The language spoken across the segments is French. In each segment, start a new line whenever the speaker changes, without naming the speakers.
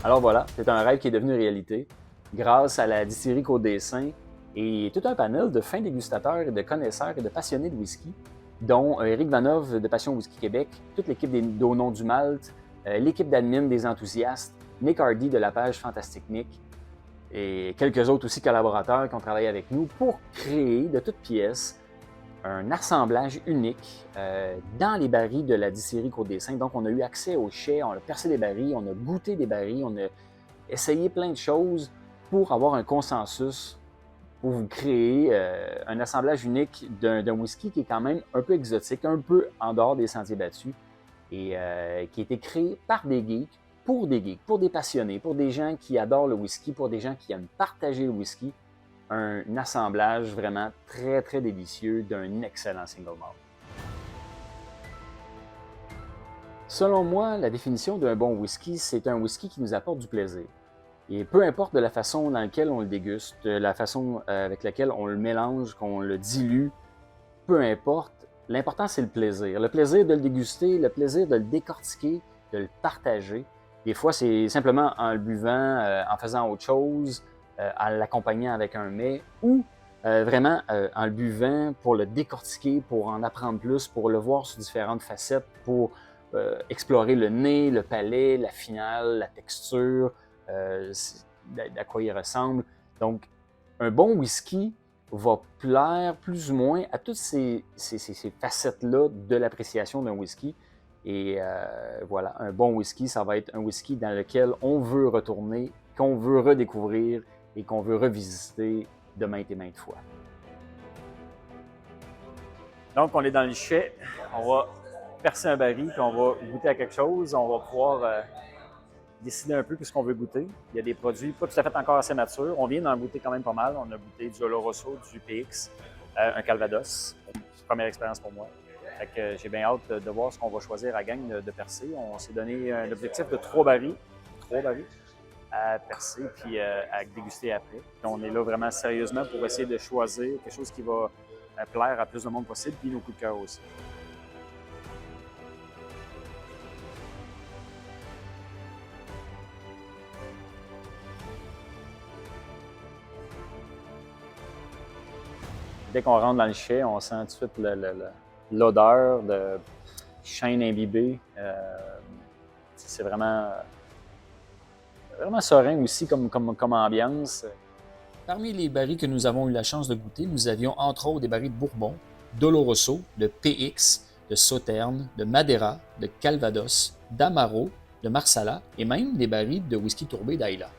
Alors voilà, c'est un rêve qui est devenu réalité grâce à la distillerie Côte-des-Saints et tout un panel de fins dégustateurs et de connaisseurs et de passionnés de whisky, dont Éric Vanov de Passion Whisky Québec, toute l'équipe d'Au Nom du Malte, l'équipe d'admin des enthousiastes, Nick Hardy de la page Fantastic Nick et quelques autres aussi collaborateurs qui ont travaillé avec nous pour créer de toutes pièces un assemblage unique dans les barils de la distillerie Côte-des-Saints. Donc, on a eu accès aux chais, on a percé des barils, on a goûté des barils, on a essayé plein de choses pour avoir un consensus, pour vous créer un assemblage unique d'un whisky qui est quand même un peu exotique, un peu en dehors des sentiers battus et qui a été créé par des geeks, pour des passionnés, pour des gens qui adorent le whisky, pour des gens qui aiment partager le whisky. Un assemblage vraiment très, très délicieux d'un excellent single malt. Selon moi, la définition d'un bon whisky, c'est un whisky qui nous apporte du plaisir. Et peu importe de la façon dans laquelle on le déguste, de la façon avec laquelle on le mélange, qu'on le dilue, peu importe, l'important c'est le plaisir. Le plaisir de le déguster, le plaisir de le décortiquer, de le partager. Des fois, c'est simplement en le buvant, en faisant autre chose, en l'accompagnant avec un mets ou vraiment en le buvant pour le décortiquer, pour en apprendre plus, pour le voir sous différentes facettes, pour explorer le nez, le palais, la finale, la texture, à quoi il ressemble. Donc, un bon whisky va plaire plus ou moins à toutes ces facettes-là de l'appréciation d'un whisky. Et voilà, un bon whisky, ça va être un whisky dans lequel on veut retourner, qu'on veut redécouvrir et qu'on veut revisiter de maintes et maintes fois. Donc, on est dans le chai, on va percer un baril, puis on va goûter à quelque chose, on va pouvoir décider un peu ce qu'on veut goûter. Il y a des produits pas tout à fait encore assez matures. On vient d'en goûter quand même pas mal. On a goûté du Oloroso, du PX, un Calvados. Première expérience pour moi. Fait que j'ai bien hâte de voir ce qu'on va choisir à la gang de percer. On s'est donné un objectif de 3 barils à percer puis à déguster après. Puis on est là vraiment sérieusement pour essayer de choisir quelque chose qui va plaire à plus de monde possible, puis nos coups de cœur aussi. Dès qu'on rentre dans le chai, on sent tout de suite l'odeur de chêne imbibé. C'est vraiment serein aussi comme ambiance.
Parmi les barils que nous avons eu la chance de goûter, nous avions entre autres des barils de Bourbon, d'Oloroso, de PX, de Sauternes, de Madeira, de Calvados, d'Amaro, de Marsala et même des barils de whisky tourbé d'Ayla.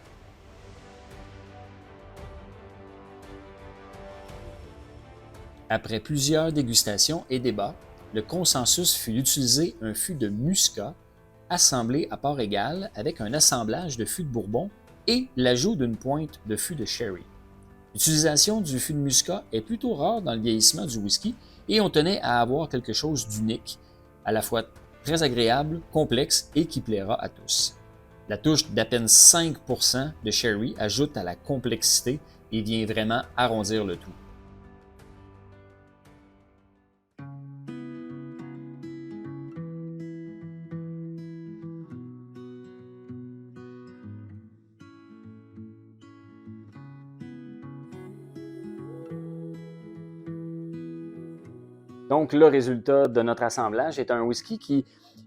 Après plusieurs dégustations et débats, le consensus fut d'utiliser un fût de muscat assemblé à part égale avec un assemblage de fût de Bourbon et l'ajout d'une pointe de fût de sherry. L'utilisation du fût de muscat est plutôt rare dans le vieillissement du whisky et on tenait à avoir quelque chose d'unique, à la fois très agréable, complexe et qui plaira à tous. La touche d'à peine 5% de sherry ajoute à la complexité et vient vraiment arrondir le tout.
Donc, le résultat de notre assemblage est un whisky qui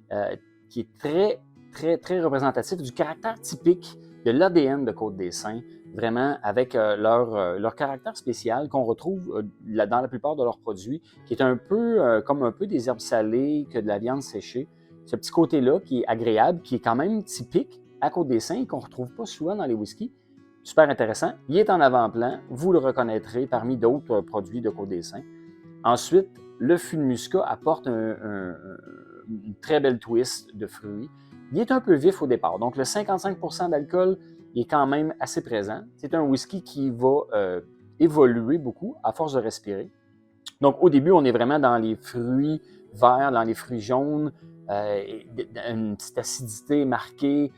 est très, très, très représentatif du caractère typique de l'ADN de Côte-des-Saints, vraiment avec leur caractère spécial qu'on retrouve dans la plupart de leurs produits, qui est un peu comme un peu des herbes salées que de la viande séchée. Ce petit côté-là qui est agréable, qui est quand même typique à Côte-des-Saints et qu'on ne retrouve pas souvent dans les whiskies. Super intéressant. Il est en avant-plan. Vous le reconnaîtrez parmi d'autres produits de Côte-des-Saints. Ensuite, le fût de muscat apporte une très belle twist de fruits. Il est un peu vif au départ, donc le 55% d'alcool est quand même assez présent. C'est un whisky qui va évoluer beaucoup à force de respirer. Donc au début, on est vraiment dans les fruits verts, dans les fruits jaunes, une petite acidité marquée,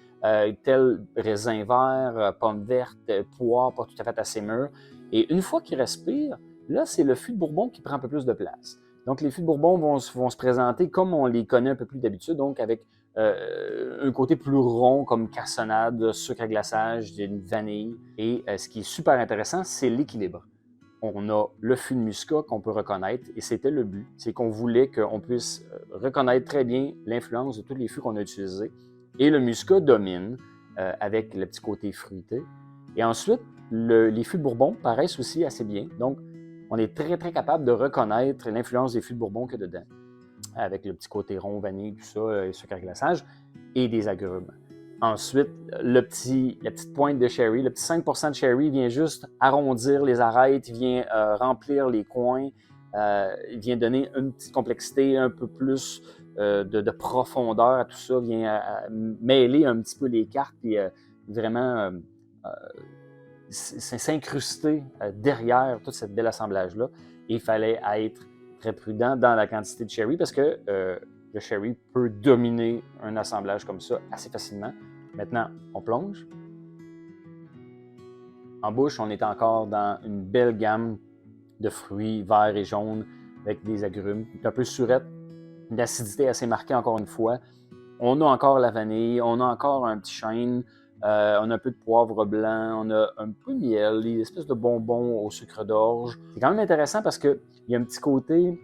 tel raisin vert, pomme verte, poire pas tout à fait assez mûr. Et une fois qu'il respire, là, c'est le fût de Bourbon qui prend un peu plus de place. Donc, les fûts de Bourbon vont se présenter comme on les connaît un peu plus d'habitude, donc avec un côté plus rond comme cassonade, sucre à glaçage, une vanille. Et ce qui est super intéressant, c'est l'équilibre. On a le fût de muscat qu'on peut reconnaître, et c'était le but. C'est qu'on voulait qu'on puisse reconnaître très bien l'influence de tous les fûts qu'on a utilisés. Et le muscat domine avec le petit côté fruité. Et ensuite, les fûts de Bourbon paraissent aussi assez bien. Donc, on est très, très capable de reconnaître l'influence des fûts de Bourbon qu'il y a dedans, avec le petit côté rond, vanille, tout ça, et sucre à glaçage, et des agrumes. Ensuite, la petite pointe de sherry, le petit 5% de sherry vient juste arrondir les arêtes, vient remplir les coins, vient donner une petite complexité, un peu plus de profondeur à tout ça, vient mêler un petit peu les cartes et vraiment s'incruster derrière tout ce bel assemblage-là. Et il fallait être très prudent dans la quantité de sherry parce que le sherry peut dominer un assemblage comme ça assez facilement. Maintenant, on plonge. En bouche, on est encore dans une belle gamme de fruits verts et jaunes avec des agrumes. Un peu surette, une acidité assez marquée encore une fois. On a encore la vanille, on a encore un petit chêne, on a un peu de poivre blanc, on a un peu de miel, des espèces de bonbons au sucre d'orge. C'est quand même intéressant parce qu'il y a un petit côté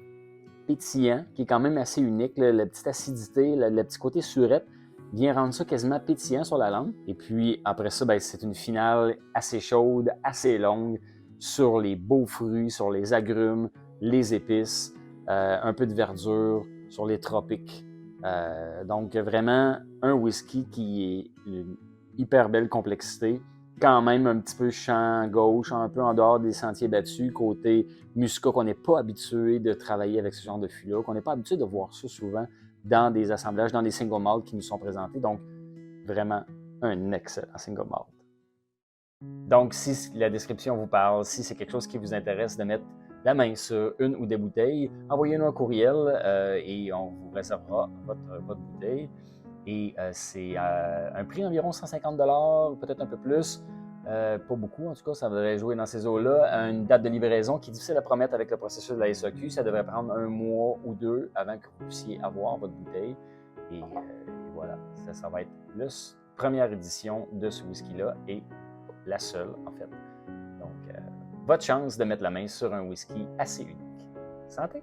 pétillant qui est quand même assez unique. La petite acidité, le petit côté surette vient rendre ça quasiment pétillant sur la langue. Et puis après ça, c'est une finale assez chaude, assez longue sur les beaux fruits, sur les agrumes, les épices, un peu de verdure, sur les tropiques. Donc vraiment un whisky qui est une hyper belle complexité, quand même un petit peu champ gauche, un peu en dehors des sentiers battus, côté muscat qu'on n'est pas habitué de travailler avec ce genre de fût-là, qu'on n'est pas habitué de voir ça souvent dans des assemblages, dans des single malt qui nous sont présentés. Donc vraiment un excellent single malt. Donc si la description vous parle, si c'est quelque chose qui vous intéresse de mettre la main sur une ou des bouteilles, envoyez-nous un courriel et on vous réservera votre bouteille. Et c'est un prix d'environ 150 $, peut-être un peu plus. Pas beaucoup, en tout cas, ça devrait jouer dans ces eaux-là. Une date de livraison qui est difficile à promettre avec le processus de la SAQ. Ça devrait prendre 1 mois ou 2 avant que vous puissiez avoir votre bouteille. Et voilà, ça va être la première édition de ce whisky-là et la seule, en fait. Donc, votre chance de mettre la main sur un whisky assez unique. Santé!